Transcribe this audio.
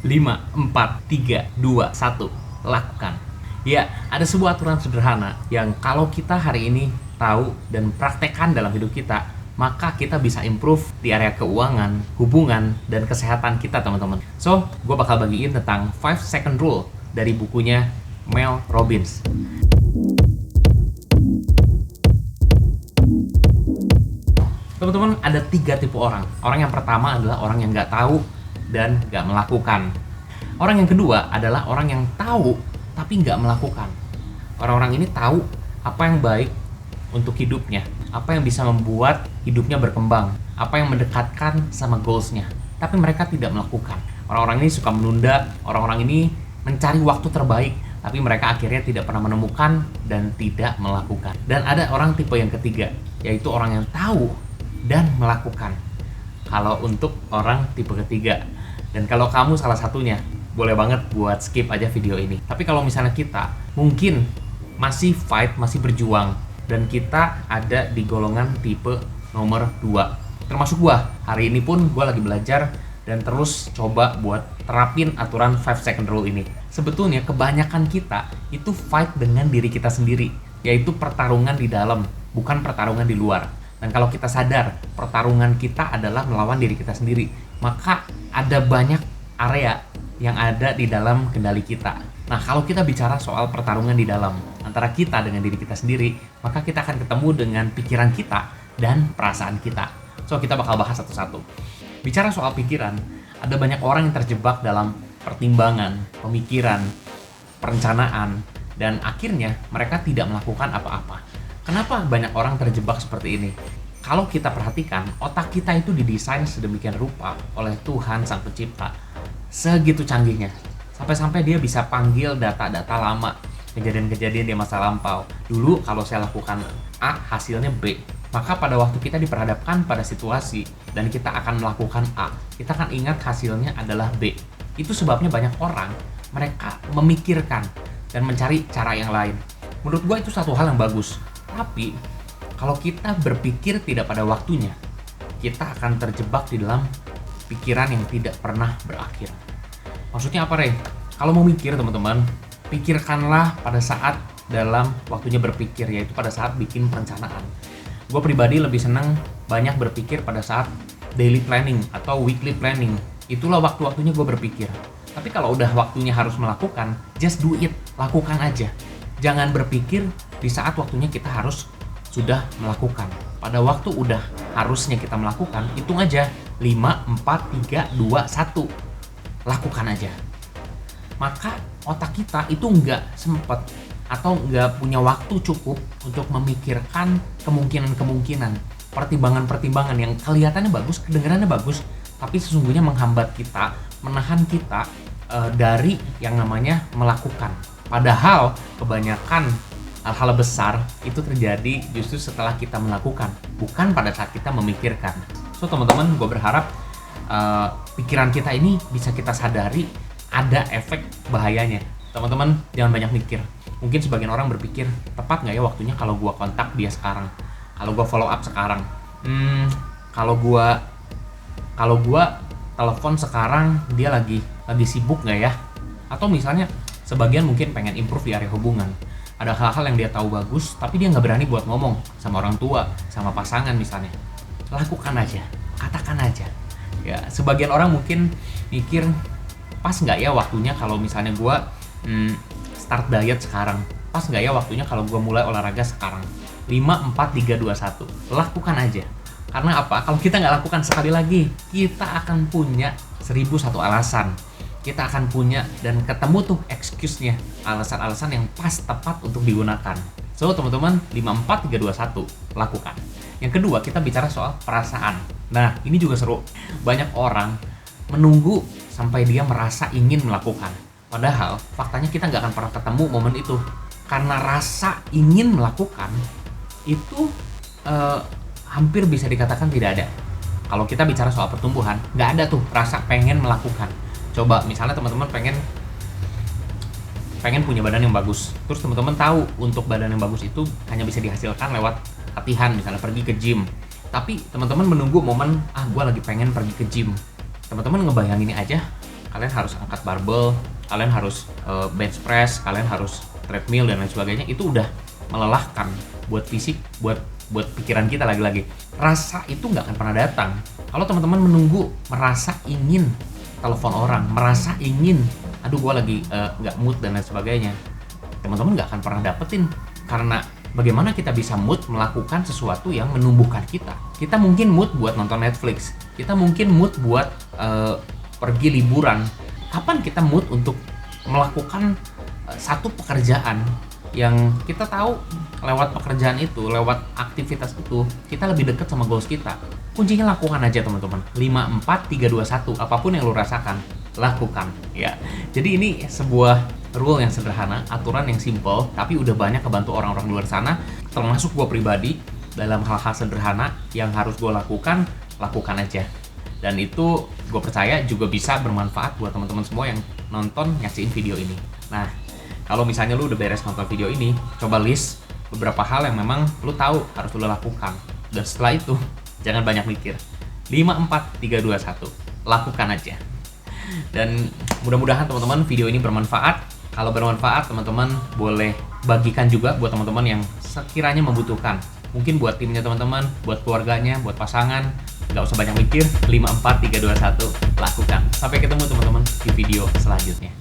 5, 4, 3, 2, 1, lakukan. Ya, ada sebuah aturan sederhana yang kalau kita hari ini tahu dan praktekkan dalam hidup kita, maka kita bisa improve di area keuangan, hubungan, dan kesehatan kita, teman-teman. So, gue bakal bagiin tentang 5 second rule dari bukunya Mel Robbins. Teman-teman, ada 3 tipe orang. Orang yang pertama adalah orang yang nggak tahu dan nggak melakukan. Orang yang kedua adalah orang yang tahu tapi nggak melakukan. Orang-orang ini tahu apa yang baik untuk hidupnya, apa yang bisa membuat hidupnya berkembang, apa yang mendekatkan sama goalsnya, tapi mereka tidak melakukan. Orang-orang ini suka menunda, orang-orang ini mencari waktu terbaik, tapi mereka akhirnya tidak pernah menemukan dan tidak melakukan. Dan ada orang tipe yang ketiga, yaitu orang yang tahu dan melakukan. Kalau untuk orang tipe ketiga, dan kalau kamu salah satunya, boleh banget buat skip aja video ini. Tapi kalau misalnya kita mungkin masih fight, masih berjuang, dan kita ada di golongan tipe nomor 2, termasuk gua. Hari ini pun gua lagi belajar dan terus coba buat terapin aturan 5 second rule ini. Sebetulnya kebanyakan kita itu fight dengan diri kita sendiri, yaitu pertarungan di dalam, bukan pertarungan di luar. Dan kalau kita sadar pertarungan kita adalah melawan diri kita sendiri, maka ada banyak area yang ada di dalam kendali kita. Nah, kalau kita bicara soal pertarungan di dalam antara kita dengan diri kita sendiri, maka kita akan ketemu dengan pikiran kita dan perasaan kita. So, kita bakal bahas satu-satu. Bicara soal pikiran, ada banyak orang yang terjebak dalam pertimbangan, pemikiran, perencanaan, dan akhirnya mereka tidak melakukan apa-apa. Kenapa banyak orang terjebak seperti ini? Kalau kita perhatikan, otak kita itu didesain sedemikian rupa oleh Tuhan Sang Pencipta. Segitu canggihnya. Sampai-sampai dia bisa panggil data-data lama, kejadian-kejadian di masa lampau. Dulu kalau saya lakukan A, hasilnya B. Maka pada waktu kita diperhadapkan pada situasi dan kita akan melakukan A, kita akan ingat hasilnya adalah B. Itu sebabnya banyak orang, mereka memikirkan dan mencari cara yang lain. Menurut gue itu satu hal yang bagus. Tapi kalau kita berpikir tidak pada waktunya, kita akan terjebak di dalam pikiran yang tidak pernah berakhir. Maksudnya apa, Rey? Kalau mau mikir, teman-teman, pikirkanlah pada saat dalam waktunya berpikir, yaitu pada saat bikin perencanaan. Gue pribadi lebih senang banyak berpikir pada saat daily planning atau weekly planning. Itulah waktu-waktunya gue berpikir. Tapi kalau udah waktunya harus melakukan, just do it, lakukan aja. Jangan berpikir di saat waktunya kita harus sudah melakukan. Pada waktu udah harusnya kita melakukan, hitung aja 5, 4, 3, 2, 1. Lakukan aja. Maka otak kita itu nggak sempet atau nggak punya waktu cukup untuk memikirkan kemungkinan-kemungkinan, pertimbangan-pertimbangan yang kelihatannya bagus, kedengarannya bagus, tapi sesungguhnya menghambat kita, menahan kita dari yang namanya melakukan. Padahal kebanyakan hal-hal besar itu terjadi justru setelah kita melakukan, bukan pada saat kita memikirkan. So teman-teman, gue berharap pikiran kita ini bisa kita sadari ada efek bahayanya. Teman-teman jangan banyak mikir. Mungkin sebagian orang berpikir, tepat nggak ya waktunya kalau gue kontak dia sekarang, kalau gue follow up sekarang, kalau gue telepon sekarang dia lagi sibuk nggak ya? Atau misalnya sebagian mungkin pengen improve di area hubungan. Ada hal-hal yang dia tahu bagus, tapi dia nggak berani buat ngomong sama orang tua, sama pasangan misalnya. Lakukan aja, katakan aja. Ya, sebagian orang mungkin mikir, pas nggak ya waktunya kalau misalnya gue start diet sekarang? Pas nggak ya waktunya kalau gue mulai olahraga sekarang? 5, 4, 3, 2, 1. Lakukan aja. Karena apa? Kalau kita nggak lakukan, sekali lagi, kita akan punya 1001 alasan. Kita akan punya dan ketemu tuh excuse-nya, alasan-alasan yang pas tepat untuk digunakan. So teman-teman, 5, 4, 3, 2, 1, lakukan. Yang kedua, kita bicara soal perasaan. Nah, ini juga seru. Banyak orang menunggu sampai dia merasa ingin melakukan. Padahal faktanya kita nggak akan pernah ketemu momen itu. Karena rasa ingin melakukan itu hampir bisa dikatakan tidak ada. Kalau kita bicara soal pertumbuhan, nggak ada tuh rasa pengen melakukan. Coba misalnya teman-teman pengen punya badan yang bagus, terus teman-teman tahu untuk badan yang bagus itu hanya bisa dihasilkan lewat latihan, misalnya pergi ke gym. Tapi teman-teman menunggu momen, gue lagi pengen pergi ke gym. Teman-teman ngebayangin ini aja, kalian harus angkat barbel, kalian harus bench press, kalian harus treadmill dan lain sebagainya, itu udah melelahkan buat fisik, buat pikiran kita. Lagi-lagi rasa itu nggak akan pernah datang kalau teman-teman menunggu merasa ingin telepon orang, merasa ingin aduh gue lagi nggak mood dan lain sebagainya. Teman-teman nggak akan pernah dapetin, karena bagaimana kita bisa mood melakukan sesuatu yang menumbuhkan kita. Kita mungkin mood buat nonton Netflix, kita mungkin mood buat pergi liburan. Kapan kita mood untuk melakukan satu pekerjaan yang kita tahu lewat pekerjaan itu, lewat aktivitas itu, kita lebih dekat sama goals kita? Kuncinya lakukan aja teman-teman. 5, 4, 3, 2, 1. Apapun yang lu rasakan, lakukan ya. Jadi ini sebuah rule yang sederhana, aturan yang simple, tapi udah banyak kebantu orang-orang luar sana, termasuk gue pribadi. Dalam hal-hal sederhana yang harus gue lakukan aja. Dan itu gue percaya juga bisa bermanfaat buat teman-teman semua yang nonton, nyaksiin video ini. Nah, kalau misalnya lu udah beres nonton video ini, coba list beberapa hal yang memang lu tahu harus lu lakukan. Dan setelah itu, jangan banyak mikir. 5, 4, 3, 2, 1. Lakukan aja. Dan mudah-mudahan teman-teman video ini bermanfaat. Kalau bermanfaat, teman-teman boleh bagikan juga buat teman-teman yang sekiranya membutuhkan. Mungkin buat timnya teman-teman, buat keluarganya, buat pasangan. Nggak usah banyak mikir. 5, 4, 3, 2, 1. Lakukan. Sampai ketemu teman-teman di video selanjutnya.